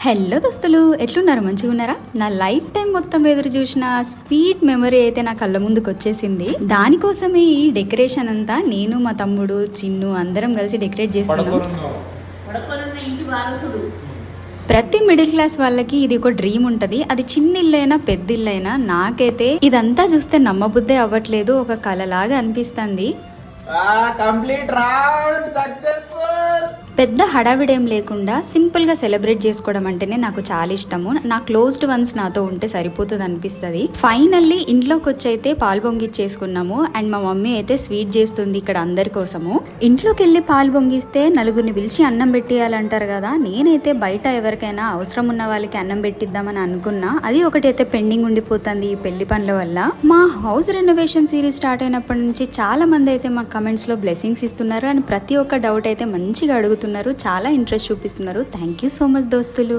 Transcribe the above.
Hello దోస్తులు, ఎట్లున్నారు? మంచిగా ఉన్నారా? నా లైఫ్ టైం మొత్తం ఎదురు చూసిన స్వీట్ మెమరీ అయితే నా కళ్ళ ముందుకు వచ్చేసింది. దానికోసమే ఈ డెకరేషన్ అంతా నేను మా తమ్ముడు చిన్ను అందరం కలిసి డెకరేట్ చేస్తున్నాం. ప్రతి మిడిల్ క్లాస్ వాళ్ళకి ఇది ఒక డ్రీమ్ ఉంటది. అది చిన్న ఇల్లైనా పెద్ద ఇల్లైనా నాకైతే ఇదంతా చూస్తే నమ్మబుద్ధే అవ్వట్లేదు. ఒక కళలాగా అనిపిస్తుంది. Complete round successful. పెద్ద హడావిడేం లేకుండా సింపుల్ గా సెలబ్రేట్ చేసుకోవడం అంటేనే నాకు చాలా ఇష్టము. నా క్లోజ్డ్ వన్స్ నాతో ఉంటే సరిపోతుంది అనిపిస్తుంది. ఫైనల్లీ ఇంట్లోకి వచ్చి అయితే పాలు పొంగిచ్చేసుకున్నాము. అండ్ మా మమ్మీ అయితే స్వీట్ చేస్తుంది ఇక్కడ అందరి కోసము. ఇంట్లోకి వెళ్ళి పాలు పొంగిస్తే నలుగురిని పిలిచి అన్నం పెట్టియాలంటారు కదా. నేనైతే బయట ఎవరికైనా అవసరం ఉన్న వాళ్ళకి అన్నం పెట్టిద్దామని అనుకున్నా. అది ఒకటైతే పెండింగ్ ఉండిపోతుంది ఈ పెళ్లి పనుల వల్ల. మా హౌస్ రెనోవేషన్ సిరీస్ స్టార్ట్ అయినప్పటి నుంచి చాలా మంది అయితే మా కమెంట్స్ లో బ్లెస్సింగ్స్ ఇస్తున్నారు. అండ్ ప్రతి ఒక్క డౌట్ అయితే మంచిగా అడుగుతున్నారు. చాలా ఇంట్రెస్ట్ చూపిస్తున్నారు. థ్యాంక్ యూ సో మచ్ దోస్తులు.